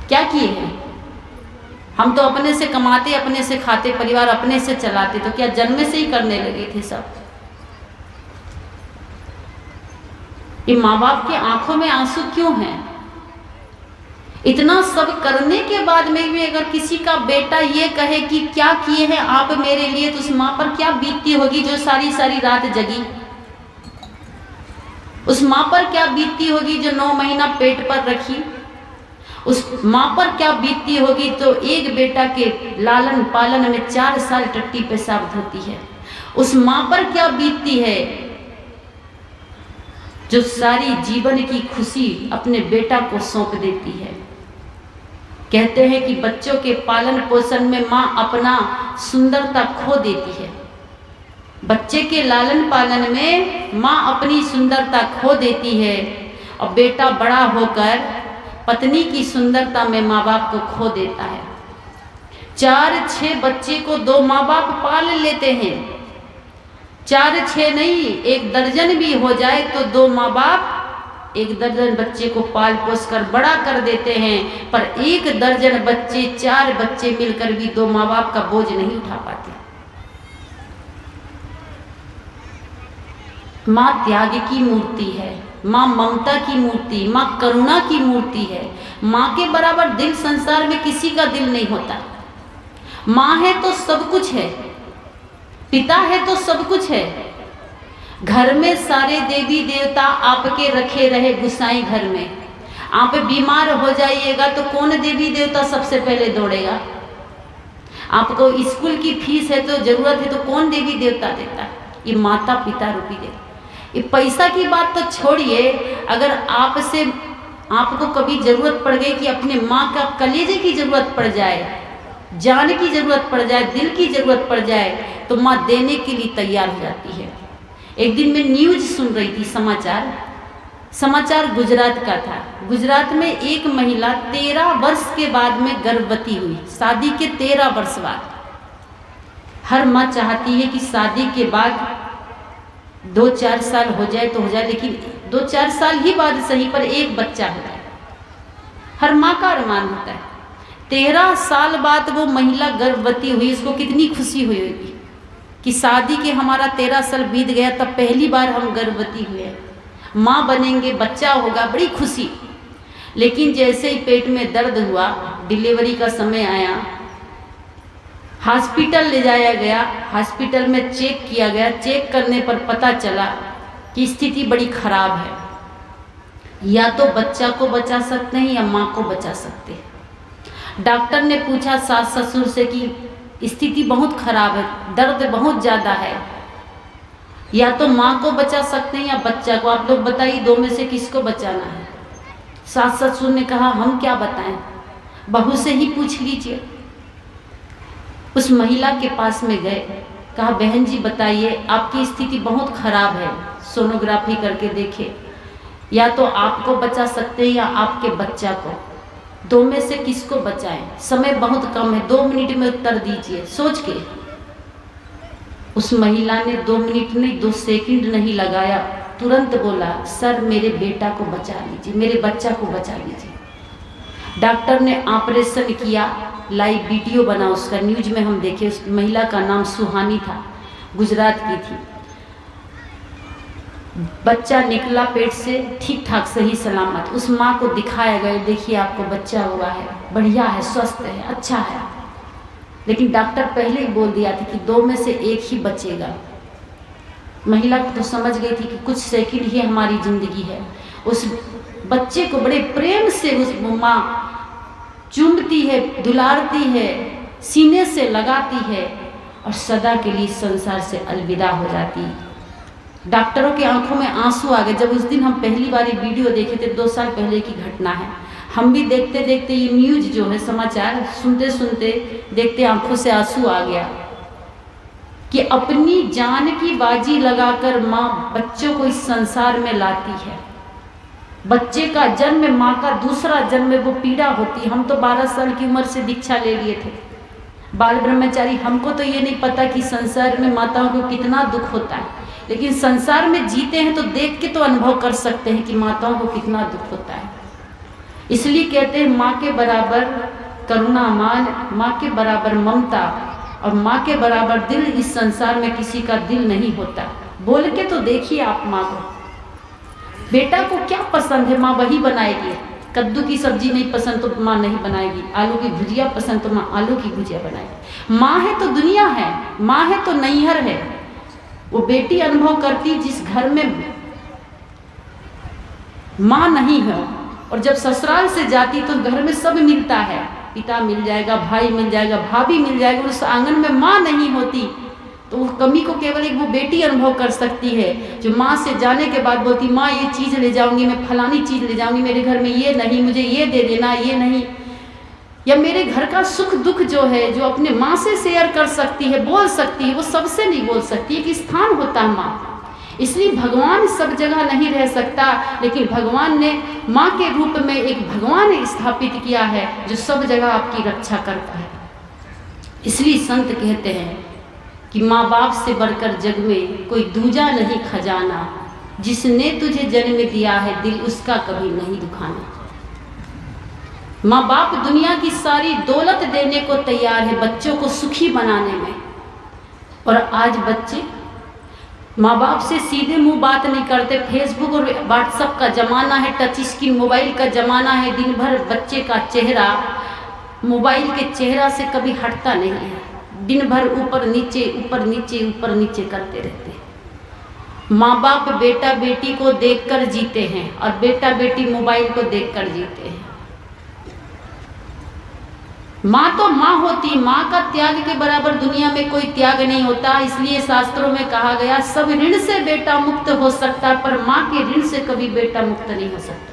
क्या किए हैं। हम तो अपने से कमाते, अपने से खाते, परिवार अपने से चलाते, तो क्या जन्म से ही करने लगे थे सब। ये माँ बाप के आंखों में आंसू क्यों हैं। इतना सब करने के बाद में भी अगर किसी का बेटा ये कहे कि क्या किए हैं आप मेरे लिए, तो उस माँ पर क्या बीतती होगी जो सारी सारी रात जगी। उस माँ पर क्या बीतती होगी जो 9 महीना पेट पर रखी। उस माँ पर क्या बीतती होगी तो एक बेटा के लालन पालन में 4 साल टट्टी पेशाब धोती है। उस माँ पर क्या बीतती है जो सारी जीवन की खुशी अपने बेटा को सौंप देती है। कहते हैं कि बच्चों के पालन पोषण में माँ अपना सुंदरता खो देती है। बच्चे के लालन पालन में माँ अपनी सुंदरता खो देती है, और बेटा बड़ा होकर पत्नी की सुंदरता में माँ बाप को खो देता है। 4-6 बच्चे को 2 माँ बाप पाल लेते हैं। 4-6 नहीं, 1 दर्जन भी हो जाए तो 2 माँ बाप 1 दर्जन बच्चे को पाल पोस कर बड़ा कर देते हैं। पर 1 दर्जन बच्चे, 4 बच्चे मिलकर भी 2 माँ बाप का बोझ नहीं उठा पाते। माँ त्याग की मूर्ति है, माँ ममता की मूर्ति, माँ करुणा की मूर्ति है। माँ के बराबर दिल संसार में किसी का दिल नहीं होता। माँ है तो सब कुछ है, पिता है तो सब कुछ है। घर में सारे देवी देवता आपके रखे रहे गुसाई घर में, आप बीमार हो जाइएगा तो कौन देवी देवता सबसे पहले दौड़ेगा। आपको स्कूल की फीस है तो जरूरत है तो कौन देवी देवता देता है, ये माता पिता रूपी देवता। ये पैसा की बात तो छोड़िए, अगर आपसे आपको कभी ज़रूरत पड़ गई कि अपने माँ का कलेजे की ज़रूरत पड़ जाए, जान की ज़रूरत पड़ जाए, दिल की ज़रूरत पड़ जाए, तो माँ देने के लिए तैयार हो जाती है। एक दिन मैं न्यूज़ सुन रही थी, समाचार गुजरात का था। गुजरात में एक महिला 13 वर्ष के बाद में गर्भवती हुई, शादी के 13 वर्ष बाद। हर माँ चाहती है कि शादी के बाद 2-4 साल हो जाए तो हो जाए, लेकिन 2-4 साल ही बाद सही पर एक बच्चा हो जाए, हर माँ का अरमान होता है। 13 साल बाद वो महिला गर्भवती हुई, इसको कितनी खुशी हुई होगी कि शादी के हमारा 13 साल बीत गया, तब पहली बार हम गर्भवती हुए, माँ बनेंगे, बच्चा होगा, बड़ी खुशी। लेकिन जैसे ही पेट में दर्द हुआ, डिलीवरी का समय आया, हॉस्पिटल ले जाया गया, हॉस्पिटल में चेक किया गया, चेक करने पर पता चला कि स्थिति बड़ी खराब है, या तो बच्चा को बचा सकते हैं या माँ को बचा सकते हैं। डॉक्टर ने पूछा सास ससुर से कि स्थिति बहुत खराब है, दर्द बहुत ज़्यादा है, या तो माँ को बचा सकते हैं या बच्चा को, आप लोग बताइए, दो में से किसको बचाना है। सास ससुर ने कहा हम क्या बताएं, बहू से ही पूछ लीजिए। उस महिला के पास में गए, कहा बहन जी बताइए, आपकी स्थिति बहुत खराब है, सोनोग्राफी करके देखे, या तो आपको बचा सकते हैं या आपके बच्चा को, दो में से किसको बचाएं। समय बहुत कम है, 2 मिनट में उत्तर दीजिए सोच के। उस महिला ने 2 मिनट नहीं, 2 सेकंड नहीं लगाया, तुरंत बोला सर मेरे बेटा को बचा लीजिए, मेरे बच्चा को बचा लीजिए। डॉक्टर ने ऑपरेशन किया, लाइव वीडियो बना उसका, न्यूज में हम देखे। उस महिला का नाम सुहानी था, गुजरात की थी। बच्चा निकला पेट से ठीक ठाक सही सलामत, उस माँ को दिखाया गया, देखिए आपको बच्चा हुआ है, बढ़िया है, स्वस्थ है, अच्छा है। लेकिन डॉक्टर पहले ही बोल दिया था कि 2 में से एक ही बचेगा। महिला तो समझ गई थी कि कुछ सेकंड ही हमारी जिंदगी है। उस बच्चे को बड़े प्रेम से उस माँ चूमती है, दुलारती है, सीने से लगाती है और सदा के लिए संसार से अलविदा हो जाती है। डॉक्टरों की आंखों में आंसू आ गए। जब उस दिन हम पहली बार ये वीडियो देखे थे, 2 साल पहले की घटना है, हम भी देखते देखते ये न्यूज जो है, समाचार सुनते सुनते देखते आंखों से आंसू आ गया कि अपनी जान की बाजी लगाकर माँ बच्चों को इस संसार में लाती है। बच्चे का जन्म, माँ का दूसरा जन्म, वो पीड़ा होती है। हम तो 12 साल की उम्र से दीक्षा ले लिए थे, बाल ब्रह्मचारी। हमको तो ये नहीं पता कि संसार में माताओं को कितना दुख होता है, लेकिन संसार में जीते हैं तो देख के तो अनुभव कर सकते हैं कि माताओं को कितना दुख होता है। इसलिए कहते हैं माँ के बराबर करुणा मान, माँ के बराबर ममता और माँ के बराबर दिल इस संसार में किसी का दिल नहीं होता। बोल के तो देखिए आप माँ को, बेटा को क्या पसंद है माँ वही बनाएगी। कद्दू की सब्जी नहीं पसंद तो माँ नहीं बनाएगी, आलू की भुजिया पसंद तो माँ आलू की भुजिया बनाएगी। माँ है तो दुनिया है, माँ है तो नैहर है। वो बेटी अनुभव करती जिस घर में माँ नहीं है, और जब ससुराल से जाती तो घर में सब मिलता है, पिता मिल जाएगा, भाई मिल जाएगा, भाभी मिल जाएगा। उस आंगन में माँ नहीं होती तो उस कमी को केवल एक वो बेटी अनुभव कर सकती है, जो माँ से जाने के बाद बोलती माँ ये चीज़ ले जाऊंगी, मैं फलानी चीज़ ले जाऊंगी, मेरे घर में ये नहीं, मुझे ये दे देना, ये नहीं। या मेरे घर का सुख दुख जो है, जो अपने माँ से शेयर कर सकती है, बोल सकती है, वो सबसे नहीं बोल सकती। एक स्थान होता है माँ। इसलिए भगवान सब जगह नहीं रह सकता, लेकिन भगवान ने माँ के रूप में एक भगवान स्थापित किया है जो सब जगह आपकी रक्षा करता है। इसलिए संत कहते हैं कि माँ बाप से बढ़कर जग में कोई दूजा नहीं खजाना, जिसने तुझे जन्म दिया है दिल उसका कभी नहीं दुखाना। माँ बाप दुनिया की सारी दौलत देने को तैयार है बच्चों को सुखी बनाने में, और आज बच्चे माँ बाप से सीधे मुंह बात नहीं करते। फेसबुक और व्हाट्सएप का ज़माना है, टच स्क्रीन मोबाइल का ज़माना है। दिन भर बच्चे का चेहरा मोबाइल के चेहरा से कभी हटता नहीं है। दिन भर ऊपर नीचे ऊपर नीचे ऊपर नीचे करते रहते हैं। माँ बाप बेटा बेटी को देखकर जीते हैं और बेटा बेटी मोबाइल को देखकर जीते हैं। माँ तो माँ होती, माँ का त्याग के बराबर दुनिया में कोई त्याग नहीं होता। इसलिए शास्त्रों में कहा गया सब ऋण से बेटा मुक्त हो सकता, पर माँ के ऋण से कभी बेटा मुक्त नहीं हो सकता।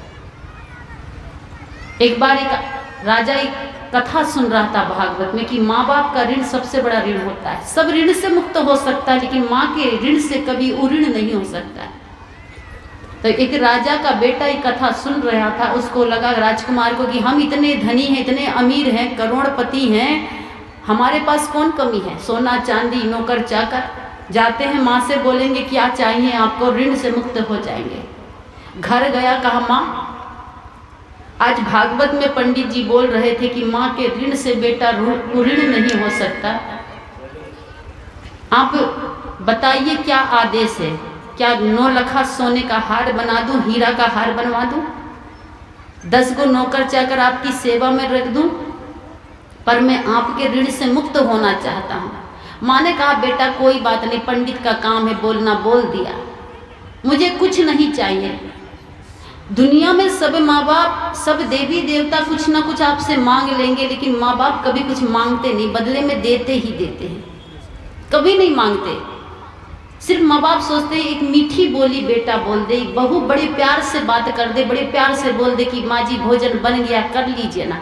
एक बार एक राजा एक कथा सुन रहा था भागवत में कि माँ बाप का ऋण सबसे बड़ा ऋण होता है। सब ऋण से मुक्त हो सकता है लेकिन माँ के ऋण से कभी उऋण नहीं हो सकता है। तो एक राजा का बेटा एक कथा सुन रहा था, उसको लगा राजकुमार को कि हम इतने धनी हैं, इतने अमीर हैं, करोड़पति हैं, हमारे पास कौन कमी है, सोना चांदी नौकर चाकर। जाते हैं माँ से बोलेंगे क्या चाहिए आपको, ऋण से मुक्त हो जाएंगे। घर गया, कहा माँ आज भागवत में पंडित जी बोल रहे थे कि माँ के ऋण से बेटा ऋण नहीं हो सकता, आप बताइए क्या आदेश है, क्या 9 लखा सोने का हार बना दूं, हीरा का हार बनवा दूं, 10 गो नौकर चाकर आपकी सेवा में रख दूं, पर मैं आपके ऋण से मुक्त होना चाहता हूँ। माँ ने कहा बेटा कोई बात नहीं, पंडित का काम है बोलना, बोल दिया, मुझे कुछ नहीं चाहिए। दुनिया में सब माँ बाप, सब देवी देवता कुछ ना कुछ आपसे मांग लेंगे, लेकिन माँ बाप कभी कुछ मांगते नहीं, बदले में देते ही देते हैं, कभी नहीं मांगते। सिर्फ माँ बाप सोचते हैं एक मीठी बोली बेटा बोल दे, एक बहू बड़े प्यार से बात कर दे, बड़े प्यार से बोल दे कि माँ जी भोजन बन गया, कर लीजिए ना।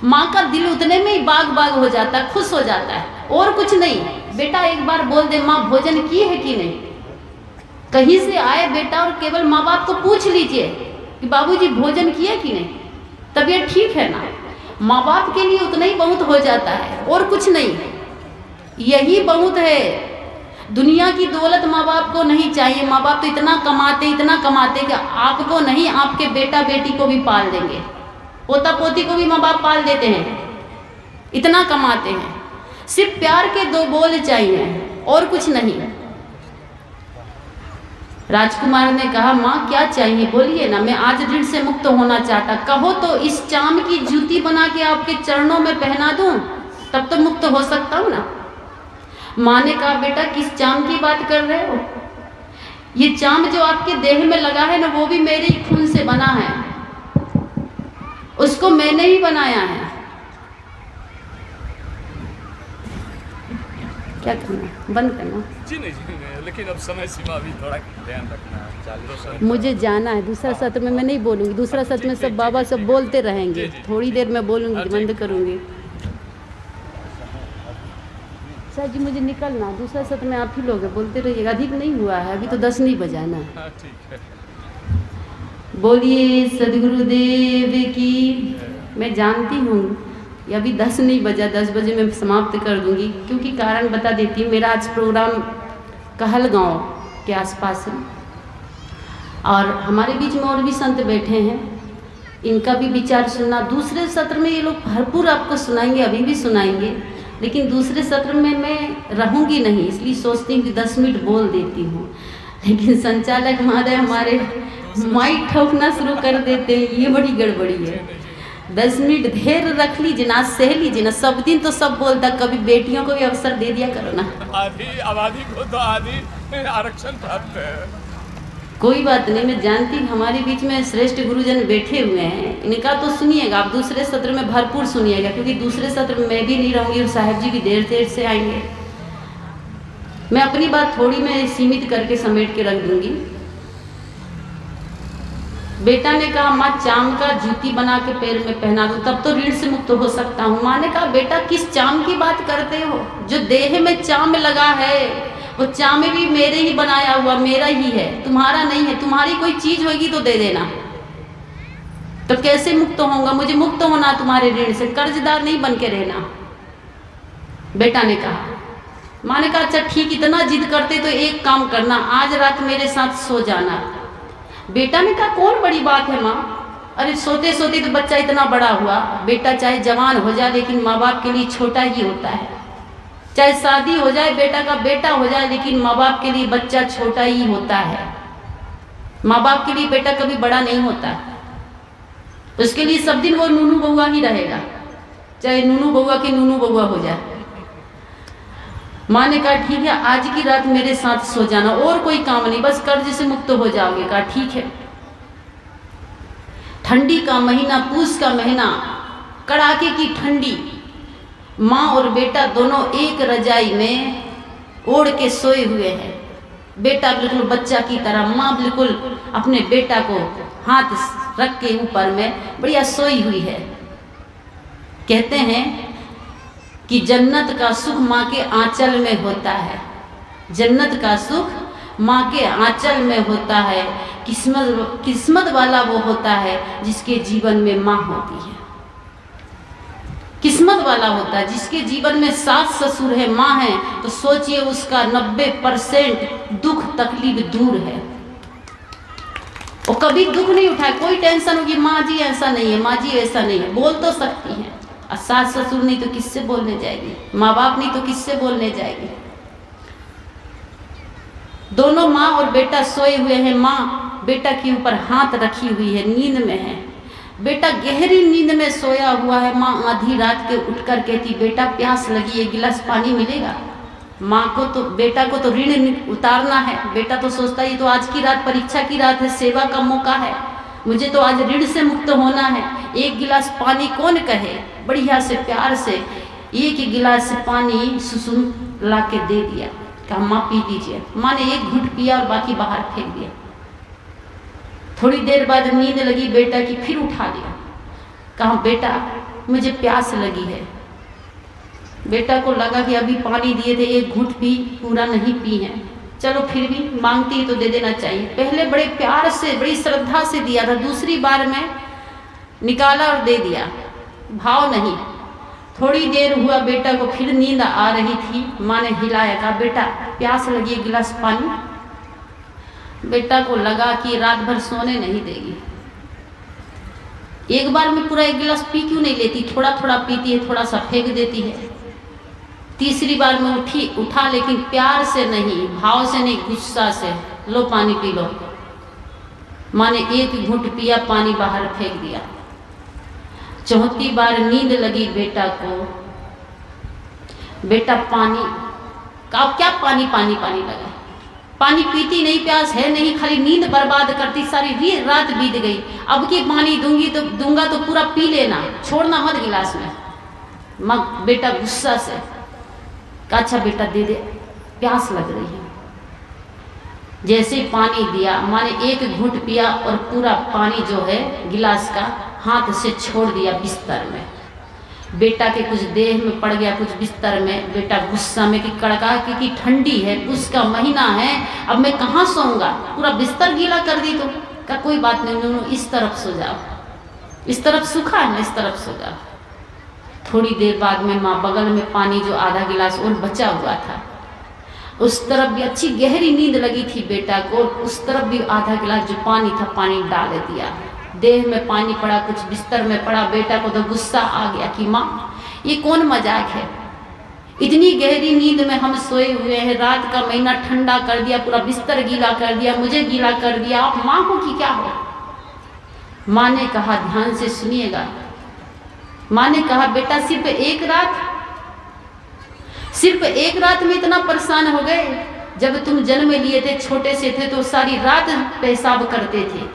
माँ का दिल उतने में ही बाग बाग हो जाता है, खुश हो जाता है, और कुछ नहीं। बेटा एक बार बोल दे माँ भोजन की है कि नहीं, कहीं से आए बेटा और केवल माँ बाप को पूछ लीजिए कि बाबूजी भोजन किया कि नहीं, तबीयत ठीक है ना। माँ बाप के लिए उतना ही बहुत हो जाता है, और कुछ नहीं, यही बहुत है। दुनिया की दौलत माँ बाप को नहीं चाहिए। माँ बाप तो इतना कमाते कि आपको नहीं, आपके बेटा बेटी को भी पाल देंगे, पोता पोती को भी माँ बाप पाल देते हैं, इतना कमाते हैं। सिर्फ प्यार के 2 बोल चाहिए, और कुछ नहीं। राजकुमार ने कहा माँ क्या चाहिए बोलिए ना, मैं आज ऋण से मुक्त होना चाहता। कहो तो इस चाम की जूती बना के आपके चरणों में पहना दूं, तब तो मुक्त हो सकता हूँ ना। माँ ने कहा बेटा किस चाम की बात कर रहे हो, ये चाम जो आपके देह में लगा है ना, वो भी मेरे ही खून से बना है, उसको मैंने ही बनाया है। क्या करना, बंद करना? जी नहीं, लेकिन अब समय सीमा भी थोड़ा ध्यान रखना है। मुझे जाना है दूसरा सत्र में, मैं नहीं बोलूँगी। दूसरा सत्र में सब बाबा सब बोलते रहेंगे, थोड़ी देर में बोलूँगी, बंद करूँगी। सर जी मुझे निकलना, दूसरा सत्र में आप ही लोग बोलते रहिएगा, अधिक नहीं हुआ है, अभी तो 10 नहीं बजाना। बोलिए सदगुरुदेव की। मैं जानती हूँ ये अभी 10 नहीं बजा, 10 बजे मैं समाप्त कर दूंगी, क्योंकि कारण बता देती हूँ। मेरा आज प्रोग्राम कहलगांव के आसपास है, और हमारे बीच में और भी संत बैठे हैं, इनका भी विचार सुनना। दूसरे सत्र में ये लोग भरपूर आपको सुनाएंगे, अभी भी सुनाएंगे, लेकिन दूसरे सत्र में मैं रहूँगी नहीं, इसलिए सोचती हूँ कि 10 मिनट बोल देती हूँ। लेकिन संचालक महोदय हमारे माइक ठोकना शुरू कर देते हैं, ये बड़ी गड़बड़ी है। 10 मिनट ढेर रख लीजिए ना, सह लीजिए ना। सब दिन तो सब बोलता, कभी बेटियों को भी अवसर दे दिया करो ना। आबादी को तो आदि आरक्षण प्राप्त है। कोई बात नहीं, मैं जानती हूँ हमारे बीच में श्रेष्ठ गुरुजन बैठे हुए हैं, इनका तो सुनिएगा आप। दूसरे सत्र में भरपूर सुनिएगा, क्योंकि दूसरे सत्र में मैं भी नहीं रहूँगी और साहब जी भी देर से आएंगे। मैं अपनी बात थोड़ी मैं सीमित करके समेट के रख दूंगी। बेटा ने कहा माँ चाम का जूती बना के पैर में पहना दो, तब तो ऋण से मुक्त हो सकता हूँ। माँ ने कहा बेटा किस चाम की बात करते हो, जो देह में चाम लगा है वो चाम भी मेरे ही बनाया हुआ, मेरा ही है, तुम्हारा नहीं है। तुम्हारी कोई चीज होगी तो दे देना, तो कैसे मुक्त होऊंगा? मुझे मुक्त होना तुम्हारे ऋण से, कर्जदार नहीं बन के रहना। बेटा ने कहा। माँ ने कहा अच्छा ठीक, इतना जिद करते तो एक काम करना, आज रात मेरे साथ सो जाना। बेटा ने कहा कौन बड़ी बात है माँ, अरे सोते सोते तो बच्चा इतना बड़ा हुआ। बेटा चाहे जवान हो जाए लेकिन माँ बाप के लिए छोटा ही होता है, चाहे शादी हो जाए बेटा का बेटा हो जाए, लेकिन माँ बाप के लिए बच्चा छोटा ही होता है। माँ बाप के लिए बेटा कभी बड़ा नहीं होता, उसके लिए सब दिन वो नूनू बउआ ही रहेगा, चाहे नूनू बउआ की नूनू बउआ हो जाए। माँ ने कहा ठीक है, आज की रात मेरे साथ सो जाना, और कोई काम नहीं, बस कर्ज से मुक्त हो जाओगे। कहा ठीक है। ठंडी का महीना, पूस का महीना, कड़ाके की ठंडी, माँ और बेटा दोनों एक रजाई में ओढ़ के सोए हुए हैं। बेटा बिल्कुल बच्चा की तरह, माँ बिल्कुल अपने बेटा को हाथ रख के ऊपर में बढ़िया सोई हुई है। कहते हैं कि जन्नत का सुख माँ के आंचल में होता है, जन्नत का सुख माँ के आंचल में होता है। किस्मत वाला वो होता है जिसके जीवन में माँ होती है, किस्मत वाला होता है जिसके जीवन में सास ससुर है, माँ है, तो सोचिए उसका 90% दुख तकलीफ दूर है। वो कभी दुख नहीं उठाए, कोई टेंशन होगी माँ जी ऐसा नहीं है, माँ जी ऐसा नहीं है, बोल तो सकती है। और सास ससुर नहीं तो किससे बोलने जाएगी, माँ बाप नहीं तो किससे बोलने जाएगी। दोनों माँ और बेटा सोए हुए हैं, माँ बेटा के ऊपर हाथ रखी हुई है, नींद में है। बेटा गहरी नींद में सोया हुआ है। माँ आधी रात के उठकर कहती बेटा प्यास लगी है, गिलास पानी मिलेगा। माँ को तो बेटा को तो ऋण उतारना है। बेटा तो सोचता है ये तो आज की रात परीक्षा की रात है, सेवा का मौका है, मुझे तो आज ऋण से मुक्त होना है। एक गिलास पानी कौन कहे, बढ़िया से प्यार से एक गिलास पानी सुसुम ला के दे दिया, कहा माँ पी लीजिए। माँ ने एक घूंट पिया और बाकी बाहर फेंक दिया। थोड़ी देर बाद नींद लगी बेटा की, फिर उठा लिया, कहा बेटा मुझे प्यास लगी है। बेटा को लगा कि अभी पानी दिए थे, एक घूंट पी, पूरा नहीं पी है, चलो फिर भी मांगती है तो दे देना चाहिए। पहले बड़े प्यार से बड़ी श्रद्धा से दिया था, दूसरी बार में निकाला और दे दिया, भाव नहीं। थोड़ी देर हुआ बेटा को फिर नींद आ रही थी, माँ ने हिलाया, कहा बेटा प्यास लगी है, गिलास पानी। बेटा को लगा कि रात भर सोने नहीं देगी, एक बार में पूरा एक गिलास पी क्यों नहीं लेती, थोड़ा थोड़ा पीती है, थोड़ा सा फेंक देती है। तीसरी बार में उठा, लेकिन प्यार से नहीं, भाव से नहीं, गुस्सा से, लो पानी पी लो। माँ ने एक घूंट पिया, पानी बाहर फेंक दिया। चौथी बार नींद लगी बेटा को, बेटा पानी का क्या पानी पानी पानी लगा, पानी पीती नहीं, प्यास है नहीं, खाली नींद बर्बाद करती, सारी रात बीत गई। अब की पानी दूंगा तो पूरा पी लेना, छोड़ना मत गिलास में। माँ बेटा गुस्सा से कहा अच्छा बेटा दे दे, प्यास लग रही है। जैसे ही पानी दिया, माँ ने एक घूंट पिया और पूरा पानी जो है गिलास का हाथ से छोड़ दिया बिस्तर में। बेटा के कुछ देह में पड़ गया, कुछ बिस्तर में। बेटा गुस्सा में कि कड़का की ठंडी है, उसका महीना है, अब मैं कहाँ सोऊंगा, पूरा बिस्तर गीला कर दी। तो का कोई बात नहीं, नूनू इस तरफ सो जाओ, इस तरफ सूखा है ना, इस तरफ सो जाओ। थोड़ी देर बाद में माँ बगल में पानी जो आधा गिलास और बचा हुआ था, उस तरफ भी अच्छी गहरी नींद लगी थी बेटा को, उस तरफ भी आधा गिलास जो पानी था पानी डाल दिया। देह में पानी पड़ा, कुछ बिस्तर में पड़ा। बेटा को तो गुस्सा आ गया कि माँ ये कौन मजाक है, इतनी गहरी नींद में हम सोए हुए हैं, रात का महीना ठंडा कर दिया, पूरा बिस्तर गीला कर दिया, मुझे गीला कर दिया, आप माँ हो कि क्या हो। माँ ने कहा ध्यान से सुनिएगा, माँ ने कहा बेटा सिर्फ एक रात में इतना परेशान हो गए। जब तुम जन्म लिए थे, छोटे से थे, तो सारी रात पेशाब करते थे,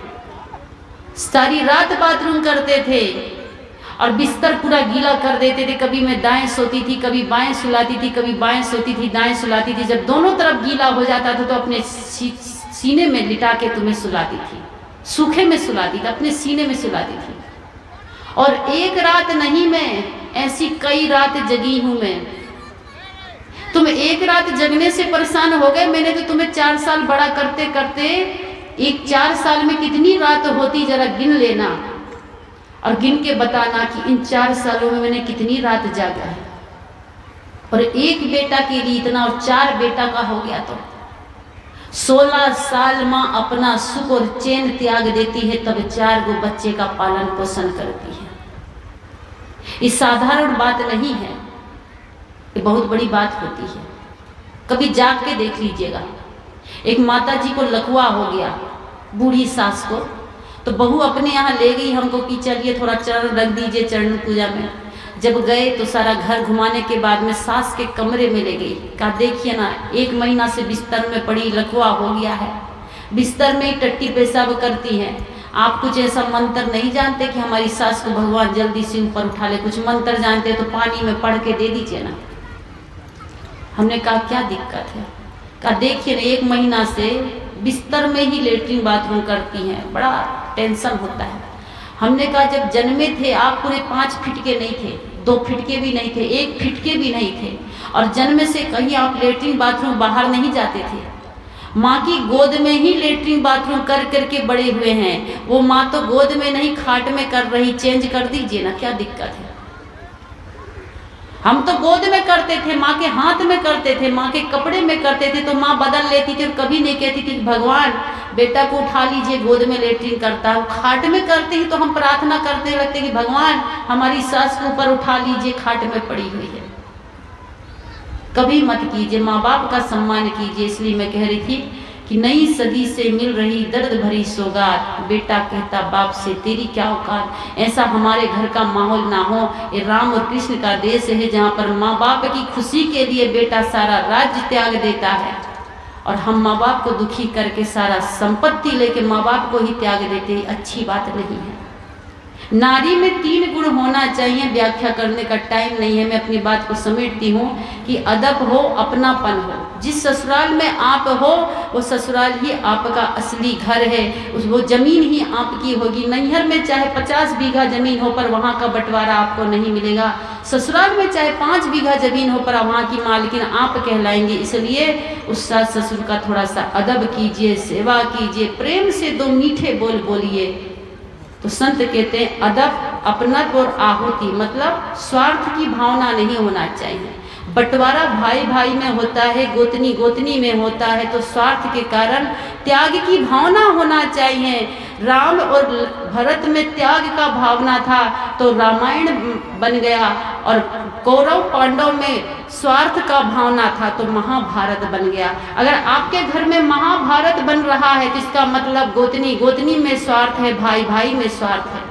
सारी रात बाथरूम करते थे और बिस्तर पूरा गीला कर देते थे। कभी मैं दाएं सोती थी, कभी बाएं सुलाती थी, कभी बाएं सोती थी, दाएं सुलाती थी। जब दोनों तरफ गीला हो जाता था तो अपने सीने में लिटा के तुम्हें सुलाती थी, सूखे में सुलाती थी, अपने सीने में सुलाती थी। और एक रात नहीं, मैं ऐसी कई रात जगी हूं मैं। तुम एक रात जगने से परेशान हो गए, मैंने तो तुम्हें 4 साल बड़ा करते करते, एक 4 साल में कितनी रात होती जरा गिन लेना और गिन के बताना कि इन 4 सालों में मैंने कितनी रात जागा है। और एक बेटा के लिए इतना, और 4 बेटा का हो गया तो 16 साल माँ अपना सुख और चैन त्याग देती है, तब 4 गो बच्चे का पालन पोषण करती है। ये साधारण बात नहीं है, ये बहुत बड़ी बात होती है। कभी जाग के देख लीजिएगा। एक माता जी को लकवा हो गया, बूढ़ी सास को, तो बहू अपने यहाँ ले गई हमको कि चलिए थोड़ा चरण रख दीजिए चरण पूजा में। जब गए तो सारा घर घुमाने के बाद में सास के कमरे में ले गई, कहा देखिए ना 1 महीना से बिस्तर में पड़ी, लकवा हो गया है, बिस्तर में ही टट्टी पेशाब करती है। आप कुछ ऐसा मंत्र नहीं जानते कि हमारी सास को भगवान जल्दी से ऊपर उठा ले, कुछ मंत्र जानते तो पानी में पढ़ के दे दीजिए ना। हमने कहा क्या दिक्कत है, का देखिए ना, 1 महीना से बिस्तर में ही लेटरिन बाथरूम करती हैं, बड़ा टेंशन होता है। हमने कहा जब जन्मे थे आप पूरे 5 फीट के नहीं थे, 2 फीट के भी नहीं थे, 1 फीट के भी नहीं थे, और जन्म से कहीं आप लेटरिन बाथरूम बाहर नहीं जाते थे। माँ की गोद में ही लेटरिन बाथरूम कर करके बड़े हुए हैं। वो माँ तो गोद में नहीं खाट में कर रही, चेंज कर दीजिए ना, क्या दिक्कत है। हम तो गोद में करते थे, माँ के हाथ में करते थे, माँ के कपड़े में करते थे, तो माँ बदल लेती थी और कभी नहीं कहती थी भगवान बेटा को उठा लीजिए, गोद में लेटरिन करता हूँ। खाट में करते ही तो हम प्रार्थना करते लगते कि भगवान हमारी सास को ऊपर उठा लीजिए, खाट में पड़ी हुई है। कभी मत कीजिए, माँ बाप का सम्मान कीजिए। इसलिए मैं कह रही थी कि नई सदी से मिल रही दर्द भरी सौगात, बेटा कहता बाप से तेरी क्या औकात। ऐसा हमारे घर का माहौल ना हो। ये राम और कृष्ण का देश है जहाँ पर माँ बाप की खुशी के लिए बेटा सारा राज्य त्याग देता है, और हम माँ बाप को दुखी करके सारा संपत्ति लेके माँ बाप को ही त्याग देते हैं। अच्छी बात नहीं है। नारी में 3 गुण होना चाहिए, व्याख्या करने का टाइम नहीं है, मैं अपनी बात को समेटती हूँ कि अदब हो, अपनापन हो। जिस ससुराल में आप हो वो ससुराल ही आपका असली घर है, वो जमीन ही आपकी होगी। नैहर में चाहे 50 बीघा जमीन हो पर वहाँ का बंटवारा आपको नहीं मिलेगा। ससुराल में चाहे 5 बीघा जमीन हो पर वहाँ की मालकिन आप कहलाएंगे। इसलिए उस सास ससुर का थोड़ा सा अदब कीजिए, सेवा कीजिए, प्रेम से 2 मीठे बोल बोलिए। तो संत कहते हैं अदब, अपनत्व और आहुति, मतलब स्वार्थ की भावना नहीं होना चाहिए। बंटवारा भाई भाई में होता है, गोतनी गोतनी में होता है, तो स्वार्थ के कारण त्याग की भावना होना चाहिए। राम और भरत में त्याग का भावना था तो रामायण बन गया, और कौरव पांडव में स्वार्थ का भावना था तो महाभारत बन गया। अगर आपके घर में महाभारत बन रहा है तो इसका मतलब गोतनी गोतनी में स्वार्थ है, भाई भाई में स्वार्थ है।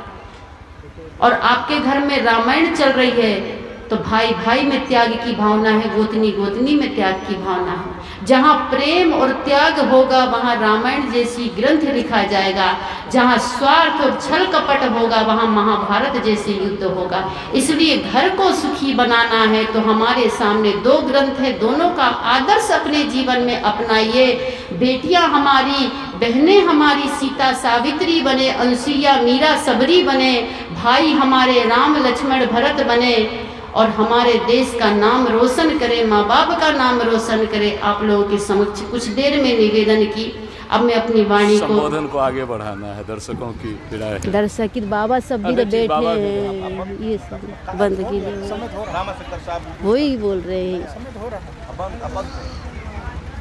और आपके घर में रामायण चल रही है तो भाई भाई में त्याग की भावना है, गोतनी गोतनी में त्याग की भावना है। जहाँ प्रेम और त्याग होगा वहाँ रामायण जैसी ग्रंथ लिखा जाएगा। जहाँ स्वार्थ और छल कपट होगा वहाँ महाभारत जैसे युद्ध होगा। इसलिए घर को सुखी बनाना है तो हमारे सामने 2 ग्रंथ है, दोनों का आदर्श अपने जीवन में अपनाइए। बेटियां हमारी, बहनें हमारी सीता सावित्री बने, अनुसुईया मीरा सबरी बने, भाई हमारे राम लक्ष्मण भरत बने, और हमारे देश का नाम रोशन करे, माँ बाप का नाम रोशन करे। आप लोगों के समक्ष कुछ देर में निवेदन की। अब मैं अपनी वाणी को संबोधन को आगे बढ़ाना है, दर्शकों की पीड़ा है। दर्शक बाबा सब भी तो बैठे हैं, ये सब बंद कीजिए। वही बोल रहे हैं,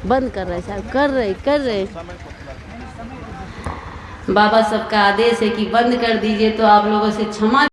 बंद कर रहे साहब, कर रहे। बाबा सबका आदेश है कि बंद कर दीजिए, तो आप लोगों से क्षमा